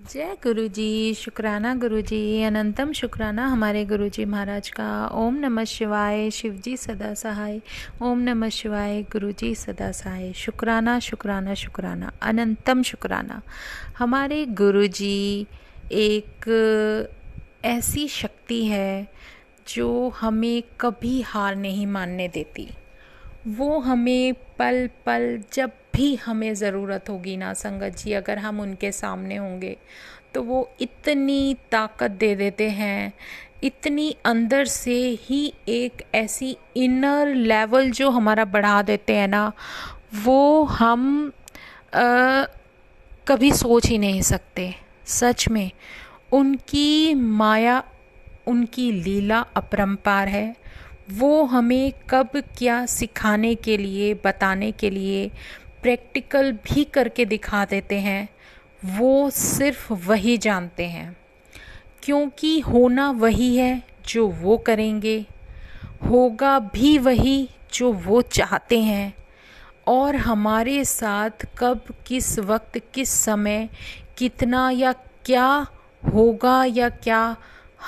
जय गुरु जी। शुक्राना गुरु जी, अनंतम शुक्राना हमारे गुरु जी महाराज का। ओम नमः शिवाय, शिव जी सदा सहाय। ओम नमः शिवाय, गुरु जी सदा सहाय। शुक्राना शुक्राना शुक्राना, अनंतम शुक्राना। हमारे गुरु जी एक ऐसी शक्ति है जो हमें कभी हार नहीं मानने देती। वो हमें पल पल जब भी हमें ज़रूरत होगी ना संगत जी, अगर हम उनके सामने होंगे तो वो इतनी ताकत दे देते हैं, इतनी अंदर से ही एक ऐसी इनर लेवल जो हमारा बढ़ा देते हैं ना, वो हम अ, कभी सोच ही नहीं सकते। सच में उनकी माया, उनकी लीला अपरंपार है। वो हमें कब क्या सिखाने के लिए, बताने के लिए प्रैक्टिकल भी करके दिखा देते हैं, वो सिर्फ वही जानते हैं। क्योंकि होना वही है जो वो करेंगे, होगा भी वही जो वो चाहते हैं। और हमारे साथ कब, किस वक्त, किस समय, कितना या क्या होगा या क्या,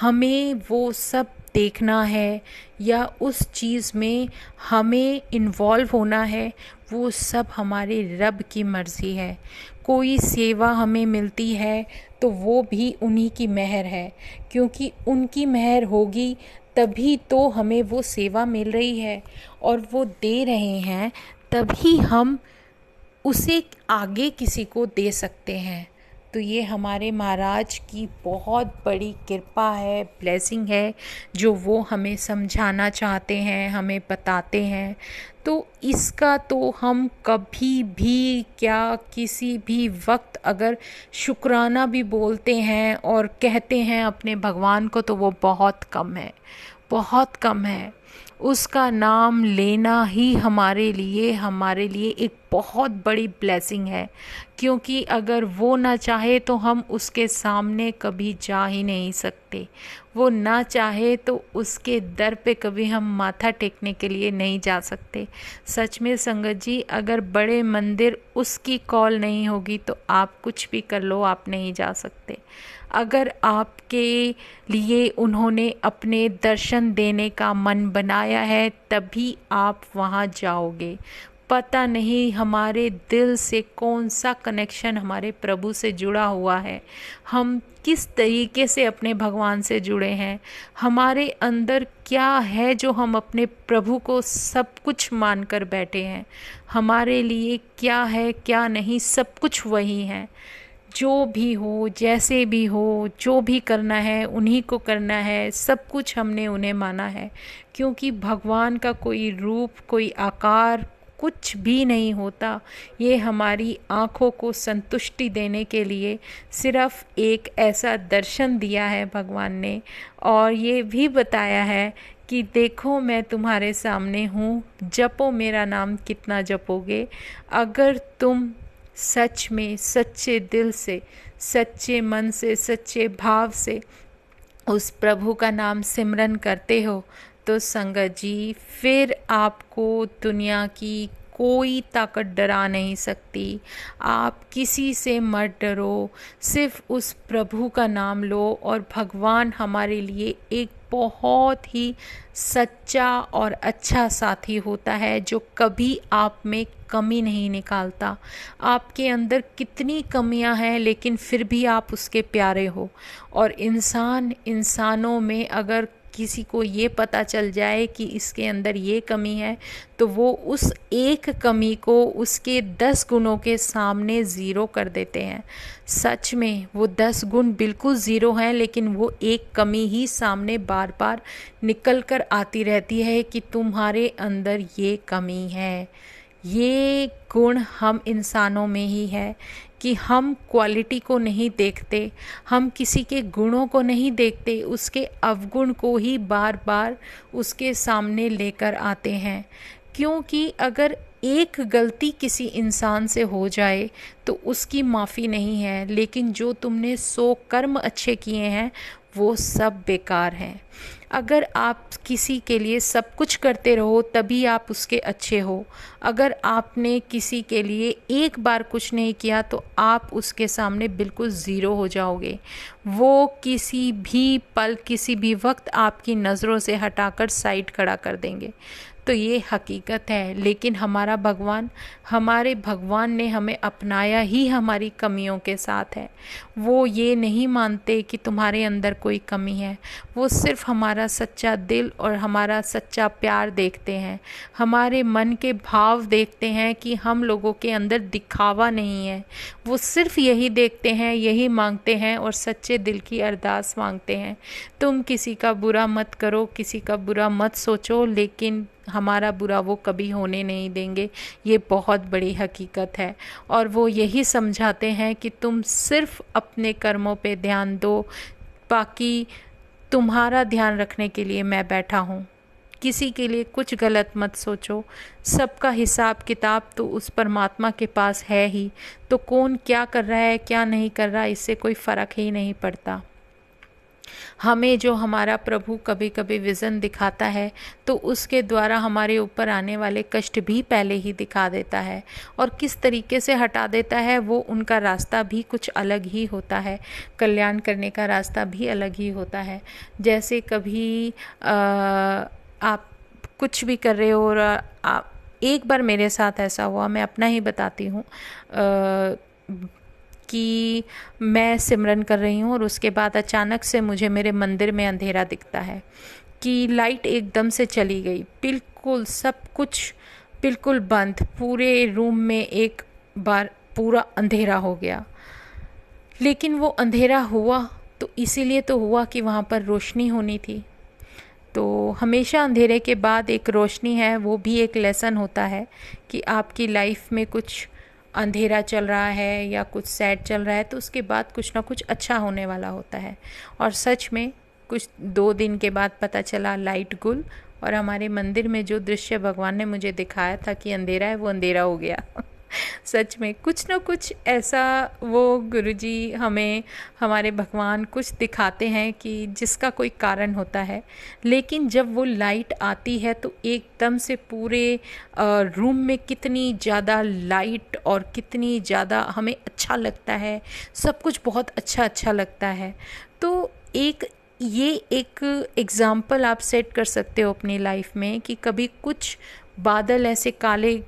हमें वो सब देखना है या उस चीज़ में हमें इन्वॉल्व होना है, वो सब हमारे रब की मर्ज़ी है। कोई सेवा हमें मिलती है तो वो भी उन्हीं की मेहर है, क्योंकि उनकी मेहर होगी तभी तो हमें वो सेवा मिल रही है और वो दे रहे हैं, तभी हम उसे आगे किसी को दे सकते हैं। तो ये हमारे महाराज की बहुत बड़ी कृपा है, ब्लेसिंग है, जो वो हमें समझाना चाहते हैं, हमें बताते हैं। तो इसका तो हम कभी भी क्या, किसी भी वक्त अगर शुक्राना भी बोलते हैं और कहते हैं अपने भगवान को, तो वो बहुत कम है, बहुत कम है। उसका नाम लेना ही हमारे लिए एक बहुत बड़ी ब्लेसिंग है। क्योंकि अगर वो ना चाहे तो हम उसके सामने कभी जा ही नहीं सकते। वो ना चाहे तो उसके दर पे कभी हम माथा टेकने के लिए नहीं जा सकते। सच में संगत जी, अगर बड़े मंदिर उसकी कॉल नहीं होगी तो आप कुछ भी कर लो, आप नहीं जा सकते। अगर आपके लिए उन्होंने अपने दर्शन देने का मन बनाया है, तभी आप वहाँ जाओगे। पता नहीं हमारे दिल से कौन सा कनेक्शन हमारे प्रभु से जुड़ा हुआ है, हम किस तरीके से अपने भगवान से जुड़े हैं, हमारे अंदर क्या है जो हम अपने प्रभु को सब कुछ मानकर बैठे हैं। हमारे लिए क्या है क्या नहीं, सब कुछ वही है। जो भी हो, जैसे भी हो, जो भी करना है उन्हीं को करना है, सब कुछ हमने उन्हें माना है। क्योंकि भगवान का कोई रूप, कोई आकार कुछ भी नहीं होता। ये हमारी आँखों को संतुष्टि देने के लिए सिर्फ एक ऐसा दर्शन दिया है भगवान ने, और ये भी बताया है कि देखो मैं तुम्हारे सामने हूँ, जपो मेरा नाम कितना जपोगे। अगर तुम सच में, सच्चे दिल से, सच्चे मन से, सच्चे भाव से उस प्रभु का नाम सिमरन करते हो, तो संगत जी फिर आपको दुनिया की कोई ताकत डरा नहीं सकती। आप किसी से मत डरो, सिर्फ उस प्रभु का नाम लो। और भगवान हमारे लिए एक बहुत ही सच्चा और अच्छा साथी होता है, जो कभी आप में कमी नहीं निकालता। आपके अंदर कितनी कमियां हैं लेकिन फिर भी आप उसके प्यारे हो। और इंसानों में अगर किसी को ये पता चल जाए कि इसके अंदर ये कमी है, तो वो उस एक कमी को उसके 10 गुणों के सामने ज़ीरो कर देते हैं। सच में वो 10 गुण बिल्कुल ज़ीरो हैं, लेकिन वो एक कमी ही सामने बार बार निकल कर आती रहती है कि तुम्हारे अंदर ये कमी है। ये गुण हम इंसानों में ही है कि हम क्वालिटी को नहीं देखते, हम किसी के गुणों को नहीं देखते, उसके अवगुण को ही बार बार उसके सामने लेकर आते हैं। क्योंकि अगर एक गलती किसी इंसान से हो जाए तो उसकी माफ़ी नहीं है, लेकिन जो तुमने 100 कर्म अच्छे किए हैं वो सब बेकार हैं। अगर आप किसी के लिए सब कुछ करते रहो तभी आप उसके अच्छे हो। अगर आपने किसी के लिए एक बार कुछ नहीं किया तो आप उसके सामने बिल्कुल ज़ीरो हो जाओगे। वो किसी भी पल, किसी भी वक्त आपकी नज़रों से हटाकर साइड खड़ा कर देंगे। तो ये हकीकत है। लेकिन हमारे भगवान ने हमें अपनाया ही हमारी कमियों के साथ है। वो ये नहीं मानते कि तुम्हारे अंदर कोई कमी है। वो सिर्फ हमारा सच्चा दिल और हमारा सच्चा प्यार देखते हैं, हमारे मन के भाव देखते हैं कि हम लोगों के अंदर दिखावा नहीं है। वो सिर्फ यही देखते हैं, यही मांगते हैं और सच्चे दिल की अरदास मांगते हैं। तुम किसी का बुरा मत करो, किसी का बुरा मत सोचो, लेकिन हमारा बुरा वो कभी होने नहीं देंगे। ये बहुत बड़ी हकीकत है। और वो यही समझाते हैं कि तुम सिर्फ अपने कर्मों पे ध्यान दो, बाकी तुम्हारा ध्यान रखने के लिए मैं बैठा हूँ। किसी के लिए कुछ गलत मत सोचो। सबका हिसाब किताब तो उस परमात्मा के पास है ही। तो कौन क्या कर रहा है, क्या नहीं कर रहा, इससे कोई फ़र्क ही नहीं पड़ता। हमें जो हमारा प्रभु कभी कभी विज़न दिखाता है तो उसके द्वारा हमारे ऊपर आने वाले कष्ट भी पहले ही दिखा देता है, और किस तरीके से हटा देता है वो उनका रास्ता भी कुछ अलग ही होता है। कल्याण करने का रास्ता भी अलग ही होता है। जैसे कभी आप कुछ भी कर रहे हो और एक बार मेरे साथ ऐसा हुआ, मैं अपना ही बताती हूँ कि मैं सिमरन कर रही हूँ और उसके बाद अचानक से मुझे मेरे मंदिर में अंधेरा दिखता है कि लाइट एकदम से चली गई, बिल्कुल सब कुछ बिल्कुल बंद, पूरे रूम में एक बार पूरा अंधेरा हो गया। लेकिन वो अंधेरा हुआ तो इसीलिए तो हुआ कि वहाँ पर रोशनी होनी थी। तो हमेशा अंधेरे के बाद एक रोशनी है, वो भी एक लेसन होता है कि आपकी लाइफ में कुछ अंधेरा चल रहा है या कुछ सैड चल रहा है तो उसके बाद कुछ ना कुछ अच्छा होने वाला होता है। और सच में कुछ 2 दिन के बाद पता चला लाइट गुल, और हमारे मंदिर में जो दृश्य भगवान ने मुझे दिखाया था कि अंधेरा है, वो अंधेरा हो गया। सच में कुछ ना कुछ ऐसा वो गुरुजी हमें, हमारे भगवान कुछ दिखाते हैं कि जिसका कोई कारण होता है। लेकिन जब वो लाइट आती है तो एकदम से पूरे रूम में कितनी ज़्यादा लाइट और कितनी ज़्यादा हमें अच्छा लगता है, सब कुछ बहुत अच्छा अच्छा लगता है। तो ये एक एग्ज़ाम्पल आप सेट कर सकते हो अपनी लाइफ में कि कभी कुछ बादल ऐसे काले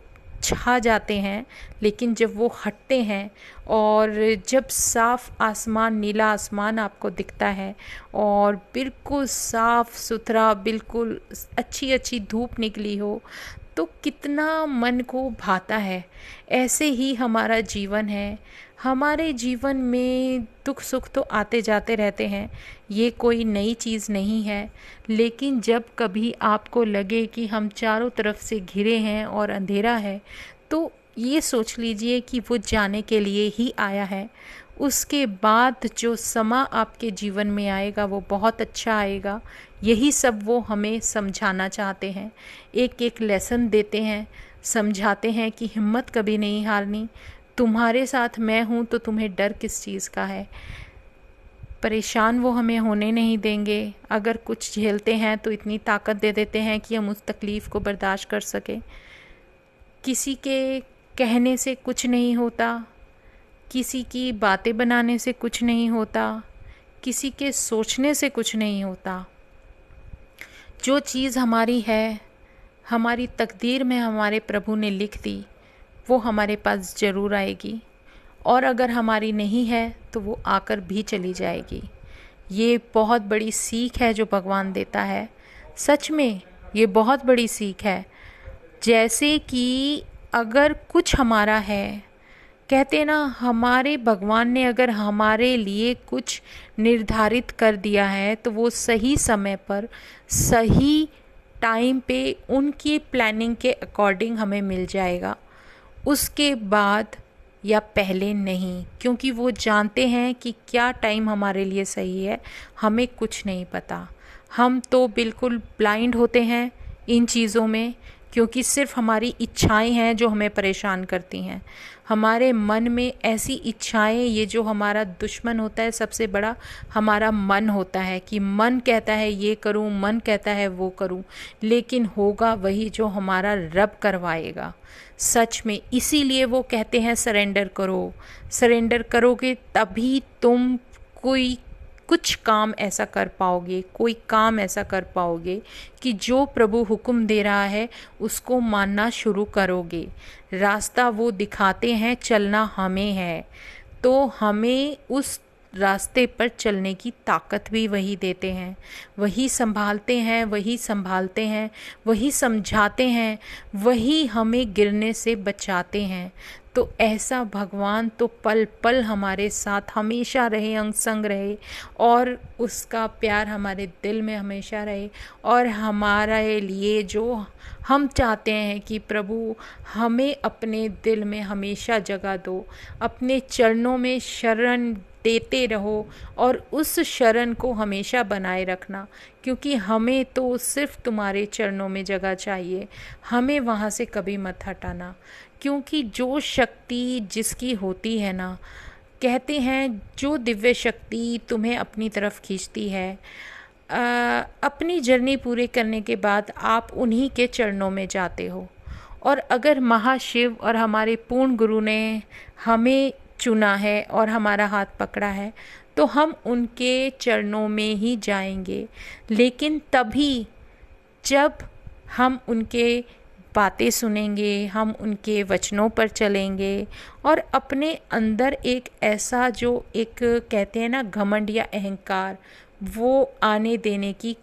छा जाते हैं, लेकिन जब वो हटते हैं और जब साफ आसमान, नीला आसमान आपको दिखता है और बिल्कुल साफ सुथरा, बिल्कुल अच्छी अच्छी धूप निकली हो, तो कितना मन को भाता है। ऐसे ही हमारा जीवन है। हमारे जीवन में दुख सुख तो आते जाते रहते हैं, ये कोई नई चीज़ नहीं है। लेकिन जब कभी आपको लगे कि हम चारों तरफ से घिरे हैं और अंधेरा है, तो ये सोच लीजिए कि वो जाने के लिए ही आया है। उसके बाद जो समा आपके जीवन में आएगा वो बहुत अच्छा आएगा। यही सब वो हमें समझाना चाहते हैं, एक एक लेसन देते हैं, समझाते हैं कि हिम्मत कभी नहीं हारनी, तुम्हारे साथ मैं हूँ तो तुम्हें डर किस चीज़ का है। परेशान वो हमें होने नहीं देंगे। अगर कुछ झेलते हैं तो इतनी ताकत दे देते हैं कि हम उस तकलीफ़ को बर्दाश्त कर सकें। किसी के कहने से कुछ नहीं होता, किसी की बातें बनाने से कुछ नहीं होता, किसी के सोचने से कुछ नहीं होता। जो चीज़ हमारी है, हमारी तकदीर में हमारे प्रभु ने लिख दी, वो हमारे पास ज़रूर आएगी, और अगर हमारी नहीं है तो वो आकर भी चली जाएगी। ये बहुत बड़ी सीख है जो भगवान देता है। सच में ये बहुत बड़ी सीख है। जैसे कि अगर कुछ हमारा है, कहते ना, हमारे भगवान ने अगर हमारे लिए कुछ निर्धारित कर दिया है तो वो सही समय पर, सही टाइम पे, उनकी प्लानिंग के अकॉर्डिंग हमें मिल जाएगा। उसके बाद या पहले नहीं, क्योंकि वो जानते हैं कि क्या टाइम हमारे लिए सही है, हमें कुछ नहीं पता। हम तो बिल्कुल ब्लाइंड होते हैं इन चीज़ों में, क्योंकि सिर्फ हमारी इच्छाएं हैं जो हमें परेशान करती हैं। हमारे मन में ऐसी इच्छाएं, ये जो हमारा दुश्मन होता है सबसे बड़ा, हमारा मन होता है कि मन कहता है ये करूं, मन कहता है वो करूं, लेकिन होगा वही जो हमारा रब करवाएगा सच में। इसीलिए वो कहते हैं सरेंडर करो। सरेंडर करोगे तभी तुम कोई कुछ काम ऐसा कर पाओगे, कोई काम ऐसा कर पाओगे कि जो प्रभु हुक्म दे रहा है उसको मानना शुरू करोगे। रास्ता वो दिखाते हैं, चलना हमें है, तो हमें उस रास्ते पर चलने की ताकत भी वही देते हैं, वही संभालते हैं, वही संभालते हैं, वही समझाते हैं, वही हमें गिरने से बचाते हैं। तो ऐसा भगवान तो पल पल हमारे साथ हमेशा रहे, अंग संग रहे, और उसका प्यार हमारे दिल में हमेशा रहे। और हमारे लिए जो हम चाहते हैं कि प्रभु हमें अपने दिल में हमेशा जगह दो, अपने चरणों में शरण देते रहो और उस शरण को हमेशा बनाए रखना, क्योंकि हमें तो सिर्फ तुम्हारे चरणों में जगह चाहिए, हमें वहाँ से कभी मत हटाना। क्योंकि जो शक्ति जिसकी होती है ना, कहते हैं जो दिव्य शक्ति तुम्हें अपनी तरफ खींचती है, अपनी जर्नी पूरी करने के बाद आप उन्हीं के चरणों में जाते हो। और अगर महाशिव और हमारे पूर्ण गुरु ने हमें चुना है और हमारा हाथ पकड़ा है, तो हम उनके चरणों में ही जाएंगे, लेकिन तभी जब हम उनके बातें सुनेंगे, हम उनके वचनों पर चलेंगे और अपने अंदर एक ऐसा जो एक कहते हैं ना घमंड या अहंकार, वो आने देने की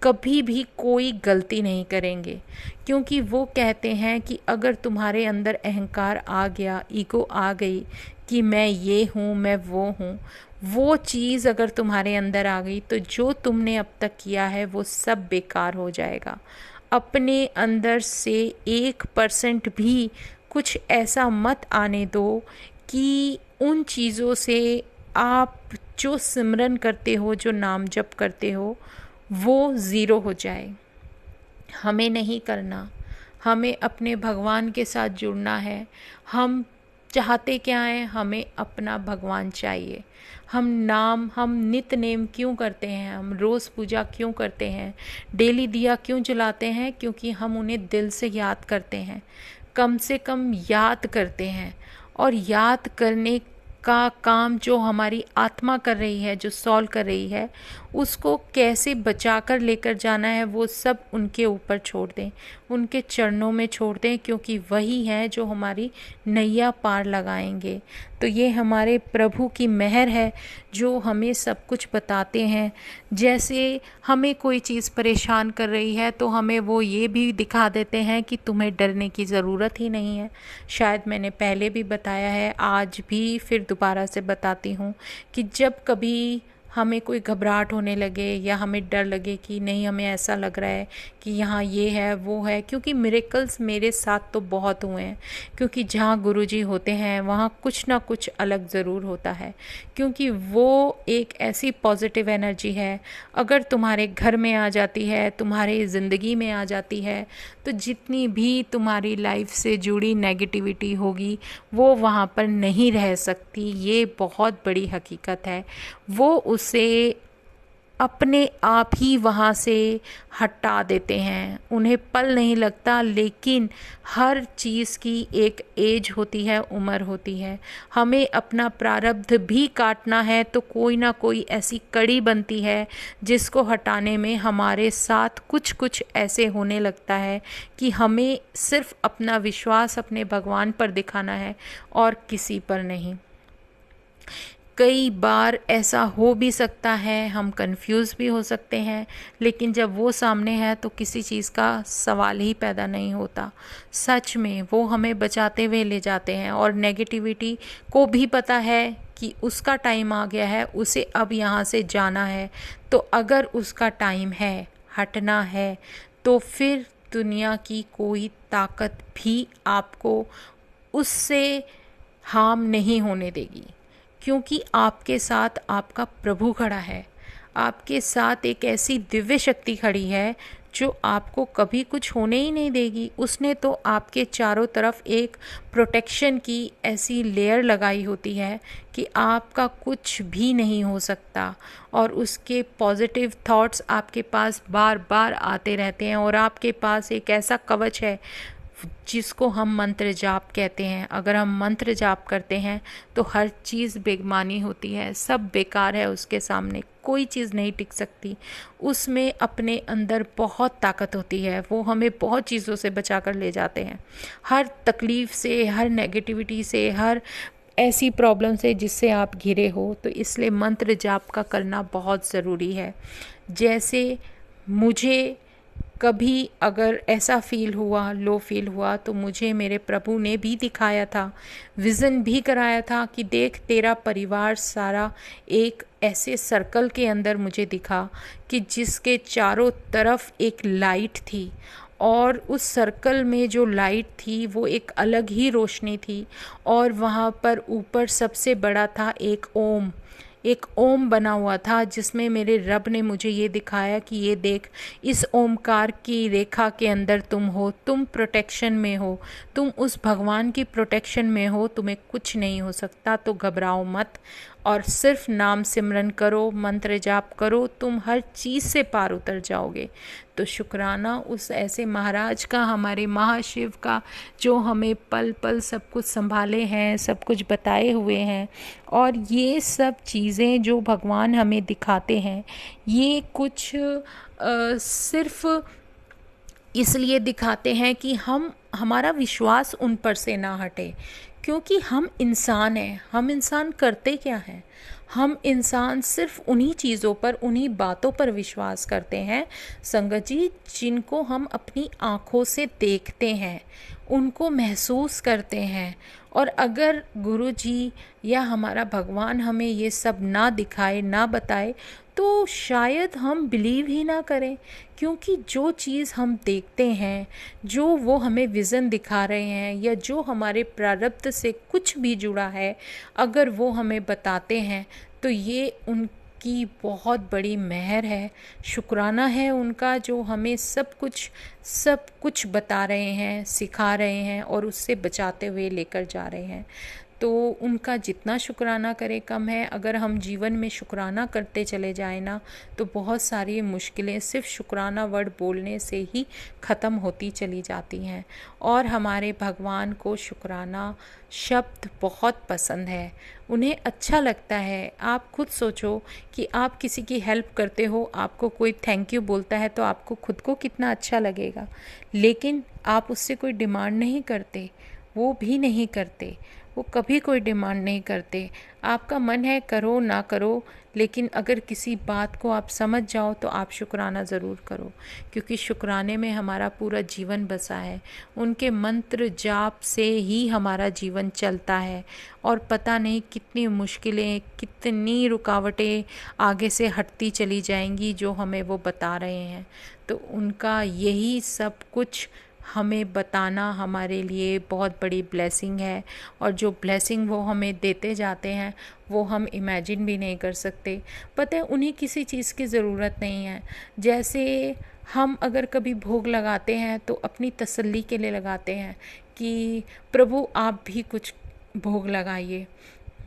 कभी भी कोई गलती नहीं करेंगे। क्योंकि वो कहते हैं कि अगर तुम्हारे अंदर अहंकार आ गया, ईगो आ गई कि मैं ये हूँ, मैं वो हूँ, वो चीज़ अगर तुम्हारे अंदर आ गई तो जो तुमने अब तक किया है वो सब बेकार हो जाएगा। अपने अंदर से 1% भी कुछ ऐसा मत आने दो कि उन चीज़ों से आप जो सिमरन करते हो, जो नाम जप करते हो, वो ज़ीरो हो जाए। हमें नहीं करना, हमें अपने भगवान के साथ जुड़ना है। हम चाहते क्या हैं? हमें अपना भगवान चाहिए। हम नित्य नेम क्यों करते हैं? हम रोज़ पूजा क्यों करते हैं? डेली दिया क्यों जलाते हैं? क्योंकि हम उन्हें दिल से याद करते हैं, कम से कम याद करते हैं। और याद करने का काम जो हमारी आत्मा कर रही है, जो सॉल्व कर रही है, उसको कैसे बचा कर लेकर जाना है वो सब उनके ऊपर छोड़ दें, उनके चरणों में छोड़ दें, क्योंकि वही हैं जो हमारी नैया पार लगाएंगे। तो ये हमारे प्रभु की मेहर है जो हमें सब कुछ बताते हैं। जैसे हमें कोई चीज़ परेशान कर रही है तो हमें वो ये भी दिखा देते हैं कि तुम्हें डरने की ज़रूरत ही नहीं है। शायद मैंने पहले भी बताया है, आज भी फिर दोबारा से बताती हूँ कि जब कभी हमें कोई घबराहट होने लगे या हमें डर लगे कि नहीं, हमें ऐसा लग रहा है कि यहाँ ये है वो है, क्योंकि मिरेकल्स मेरे साथ तो बहुत हुए हैं, क्योंकि जहाँ गुरुजी होते हैं वहाँ कुछ ना कुछ अलग ज़रूर होता है, क्योंकि वो एक ऐसी पॉजिटिव एनर्जी है। अगर तुम्हारे घर में आ जाती है, तुम्हारे ज़िंदगी में आ जाती है, तो जितनी भी तुम्हारी लाइफ से जुड़ी नेगेटिविटी होगी वो वहाँ पर नहीं रह सकती। ये बहुत बड़ी हकीकत है। वो उसे अपने आप ही वहाँ से हटा देते हैं, उन्हें पल नहीं लगता। लेकिन हर चीज़ की एक एज होती है, उम्र होती है। हमें अपना प्रारब्ध भी काटना है तो कोई ना कोई ऐसी कड़ी बनती है जिसको हटाने में हमारे साथ कुछ कुछ ऐसे होने लगता है कि हमें सिर्फ अपना विश्वास अपने भगवान पर दिखाना है और किसी पर नहीं। कई बार ऐसा हो भी सकता है, हम कंफ्यूज भी हो सकते हैं, लेकिन जब वो सामने है तो किसी चीज़ का सवाल ही पैदा नहीं होता। सच में वो हमें बचाते हुए ले जाते हैं। और नेगेटिविटी को भी पता है कि उसका टाइम आ गया है, उसे अब यहाँ से जाना है। तो अगर उसका टाइम है, हटना है, तो फिर दुनिया की कोई ताकत भी आपको उससे हार्म नहीं होने देगी, क्योंकि आपके साथ आपका प्रभु खड़ा है। आपके साथ एक ऐसी दिव्य शक्ति खड़ी है जो आपको कभी कुछ होने ही नहीं देगी। उसने तो आपके चारों तरफ एक प्रोटेक्शन की ऐसी लेयर लगाई होती है कि आपका कुछ भी नहीं हो सकता, और उसके पॉजिटिव थॉट्स आपके पास बार बार आते रहते हैं। और आपके पास एक ऐसा कवच है जिसको हम मंत्र जाप कहते हैं। अगर हम मंत्र जाप करते हैं तो हर चीज़ बेईमानी होती है, सब बेकार है उसके सामने, कोई चीज़ नहीं टिक सकती। उसमें अपने अंदर बहुत ताकत होती है, वो हमें बहुत चीज़ों से बचा कर ले जाते हैं, हर तकलीफ़ से, हर नेगेटिविटी से, हर ऐसी प्रॉब्लम से जिससे आप घिरे हो। तो इसलिए मंत्र जाप का करना बहुत ज़रूरी है। जैसे मुझे कभी अगर ऐसा फील हुआ, लो फील हुआ, तो मुझे मेरे प्रभु ने भी दिखाया था, विज़न भी कराया था कि देख तेरा परिवार सारा एक ऐसे सर्कल के अंदर मुझे दिखा कि जिसके चारों तरफ एक लाइट थी, और उस सर्कल में जो लाइट थी वो एक अलग ही रोशनी थी। और वहाँ पर ऊपर सबसे बड़ा था एक ओम बना हुआ था, जिसमें मेरे रब ने मुझे ये दिखाया कि ये देख, इस ओमकार की रेखा के अंदर तुम हो, तुम प्रोटेक्शन में हो, तुम उस भगवान की प्रोटेक्शन में हो, तुम्हें कुछ नहीं हो सकता। तो घबराओ मत और सिर्फ नाम सिमरन करो, मंत्र जाप करो, तुम हर चीज़ से पार उतर जाओगे। तो शुक्राना उस ऐसे महाराज का, हमारे महाशिव का, जो हमें पल पल सब कुछ संभाले हैं, सब कुछ बताए हुए हैं। और ये सब चीज़ें जो भगवान हमें दिखाते हैं, ये कुछ सिर्फ इसलिए दिखाते हैं कि हमारा विश्वास उन पर से ना हटे, क्योंकि हम इंसान हैं। हम इंसान करते क्या हैं? हम इंसान सिर्फ उन्हीं चीज़ों पर, उन्हीं बातों पर विश्वास करते हैं संगत जी, जिनको हम अपनी आँखों से देखते हैं, उनको महसूस करते हैं। और अगर गुरु जी या हमारा भगवान हमें ये सब ना दिखाए, ना बताए, तो शायद हम बिलीव ही ना करें। क्योंकि जो चीज़ हम देखते हैं, जो वो हमें विज़न दिखा रहे हैं, या जो हमारे प्रारब्ध से कुछ भी जुड़ा है, अगर वो हमें बताते हैं, तो ये उनकी बहुत बड़ी मेहर है, शुक्राना है उनका, जो हमें सब कुछ बता रहे हैं, सिखा रहे हैं, और उससे बचाते हुए लेकर जा रहे हैं। तो उनका जितना शुक्राना करे कम है। अगर हम जीवन में शुक्राना करते चले जाएं ना, तो बहुत सारी मुश्किलें सिर्फ शुक्राना वर्ड बोलने से ही ख़त्म होती चली जाती हैं। और हमारे भगवान को शुक्राना शब्द बहुत पसंद है, उन्हें अच्छा लगता है। आप खुद सोचो कि आप किसी की हेल्प करते हो, आपको कोई थैंक यू बोलता है, तो आपको खुद को कितना अच्छा लगेगा। लेकिन आप उससे कोई डिमांड नहीं करते, वो भी नहीं करते, वो कभी कोई डिमांड नहीं करते। आपका मन है करो ना करो, लेकिन अगर किसी बात को आप समझ जाओ तो आप शुक्राना ज़रूर करो, क्योंकि शुक्राने में हमारा पूरा जीवन बसा है। उनके मंत्र जाप से ही हमारा जीवन चलता है, और पता नहीं कितनी मुश्किलें, कितनी रुकावटें आगे से हटती चली जाएंगी जो हमें वो बता रहे हैं। तो उनका यही सब कुछ हमें बताना हमारे लिए बहुत बड़ी ब्लेसिंग है। और जो ब्लेसिंग वो हमें देते जाते हैं, वो हम इमेजिन भी नहीं कर सकते। पता है, उन्हें किसी चीज़ की ज़रूरत नहीं है। जैसे हम अगर कभी भोग लगाते हैं तो अपनी तसल्ली के लिए लगाते हैं कि प्रभु आप भी कुछ भोग लगाइए।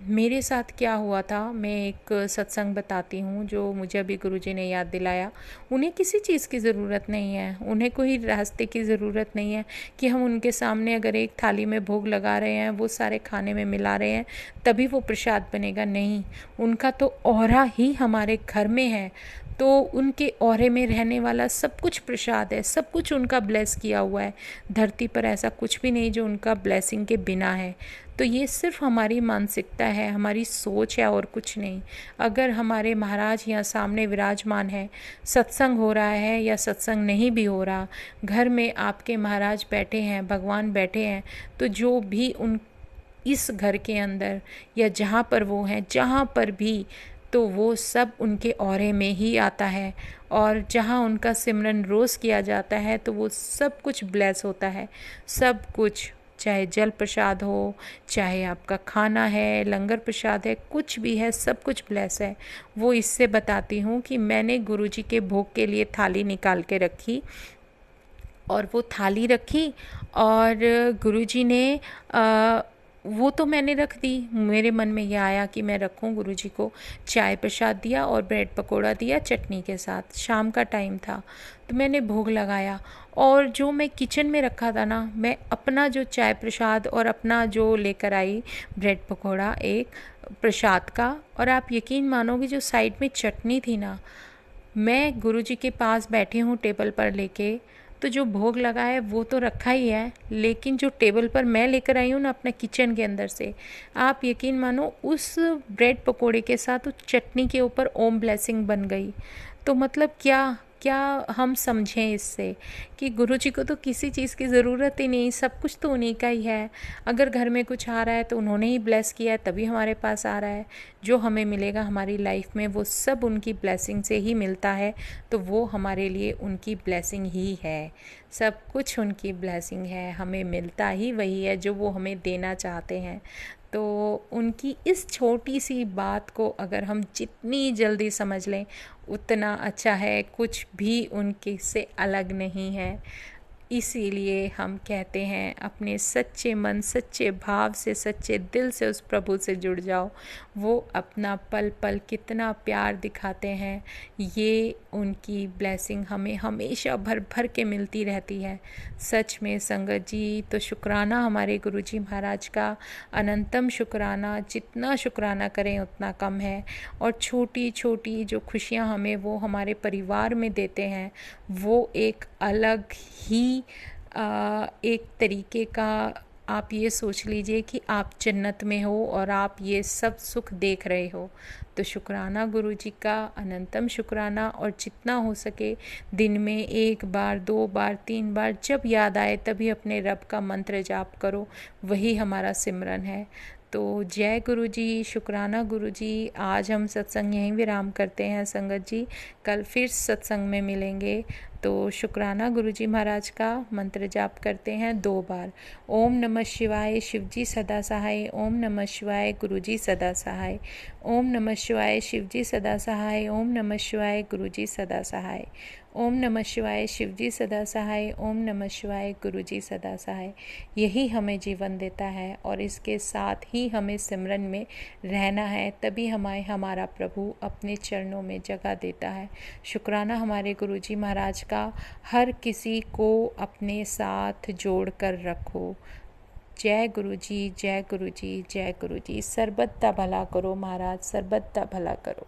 मेरे साथ क्या हुआ था, मैं एक सत्संग बताती हूँ जो मुझे अभी गुरुजी ने याद दिलाया। उन्हें किसी चीज़ की ज़रूरत नहीं है, उन्हें कोई रास्ते की ज़रूरत नहीं है कि हम उनके सामने अगर एक थाली में भोग लगा रहे हैं, वो सारे खाने में मिला रहे हैं, तभी वो प्रसाद बनेगा। नहीं, उनका तो ऑरा ही हमारे घर में है, तो उनके औरे में रहने वाला सब कुछ प्रसाद है, सब कुछ उनका ब्लेस किया हुआ है। धरती पर ऐसा कुछ भी नहीं जो उनका ब्लेसिंग के बिना है। तो ये सिर्फ हमारी मानसिकता है, हमारी सोच है, और कुछ नहीं। अगर हमारे महाराज यहाँ सामने विराजमान है, सत्संग हो रहा है या सत्संग नहीं भी हो रहा, घर में आपके महाराज बैठे हैं, भगवान बैठे हैं, तो जो भी उन इस घर के अंदर या जहाँ पर वो हैं, जहाँ पर भी, तो वो सब उनके औरे में ही आता है। और जहाँ उनका सिमरन रोज़ किया जाता है, तो वो सब कुछ ब्लेस होता है, सब कुछ, चाहे जल प्रसाद हो, चाहे आपका खाना है, लंगर प्रसाद है, कुछ भी है, सब कुछ ब्लेस है। वो इससे बताती हूँ कि मैंने गुरुजी के भोग के लिए थाली निकाल के रखी, और वो थाली रखी, और गुरुजी ने वो तो मैंने रख दी। मेरे मन में ये आया कि मैं रखूं। गुरुजी को चाय प्रसाद दिया और ब्रेड पकोड़ा दिया चटनी के साथ। शाम का टाइम था तो मैंने भोग लगाया, और जो मैं किचन में रखा था ना, मैं अपना जो चाय प्रसाद और अपना जो लेकर आई ब्रेड पकोड़ा एक प्रसाद का, और आप यकीन मानोगे जो साइड में चटनी थी ना, मैं गुरुजी के पास बैठी हूँ टेबल पर लेके, तो जो भोग लगा है वो तो रखा ही है, लेकिन जो टेबल पर मैं लेकर आई हूँ ना अपने किचन के अंदर से, आप यकीन मानो उस ब्रेड पकोड़े के साथ उस चटनी के ऊपर ओम ब्लेसिंग बन गई। तो मतलब क्या क्या हम समझें इससे कि गुरुजी को तो किसी चीज़ की ज़रूरत ही नहीं, सब कुछ तो उन्हीं का ही है। अगर घर में कुछ आ रहा है तो उन्होंने ही ब्लेस किया है, तभी हमारे पास आ रहा है। जो हमें मिलेगा हमारी लाइफ में वो सब उनकी ब्लेसिंग से ही मिलता है, तो वो हमारे लिए उनकी ब्लेसिंग ही है। सब कुछ उनकी ब्लेसिंग है, हमें मिलता ही वही है जो वो हमें देना चाहते हैं। तो उनकी इस छोटी सी बात को अगर हम जितनी जल्दी समझ लें उतना अच्छा है। कुछ भी उनके से अलग नहीं है। इसीलिए हम कहते हैं अपने सच्चे मन, सच्चे भाव से, सच्चे दिल से उस प्रभु से जुड़ जाओ। वो अपना पल पल कितना प्यार दिखाते हैं, ये उनकी ब्लेसिंग हमें हमेशा भर भर के मिलती रहती है। सच में संगत जी, तो शुक्राना हमारे गुरुजी महाराज का, अनंतम शुक्राना। जितना शुक्राना करें उतना कम है। और छोटी छोटी जो खुशियाँ हमें वो हमारे परिवार में देते हैं, वो एक अलग ही एक तरीके का, आप ये सोच लीजिए कि आप जन्नत में हो और आप ये सब सुख देख रहे हो। तो शुक्राना गुरुजी का, अनंतम शुक्राना। और जितना हो सके दिन में 1 बार, 2 बार, 3 बार, जब याद आए तभी अपने रब का मंत्र जाप करो, वही हमारा सिमरन है। तो जय गुरुजी, शुक्राना गुरुजी। आज हम सत्संग यहीं विराम करते हैं संगत जी, कल फिर सत्संग में मिलेंगे। तो शुक्राना गुरुजी महाराज का मंत्र जाप करते हैं 2 बार। ओम नमः शिवाय, शिवजी सदा सहाय। ओम नमः शिवाय, गुरुजी सदा सहाय। ओम नमः शिवाय, शिवजी सदा सहाय। ओम नमः शिवाय, गुरुजी सदा सहाय। ओम नमः शिवाय, शिवजी सदा सहाय। ओम नमः शिवाय, गुरुजी सदा सहाय। यही हमें जीवन देता है, और इसके साथ ही हमें सिमरन में रहना है, तभी हमें हमारा प्रभु अपने चरणों में जगह देता है। शुक्राना हमारे गुरुजी महाराज का। हर किसी को अपने साथ जोड़ कर रखो। जय गुरुजी, जय गुरुजी, जय गुरुजी। सर्बत दा भला करो महाराज, सर्बत दा भला करो।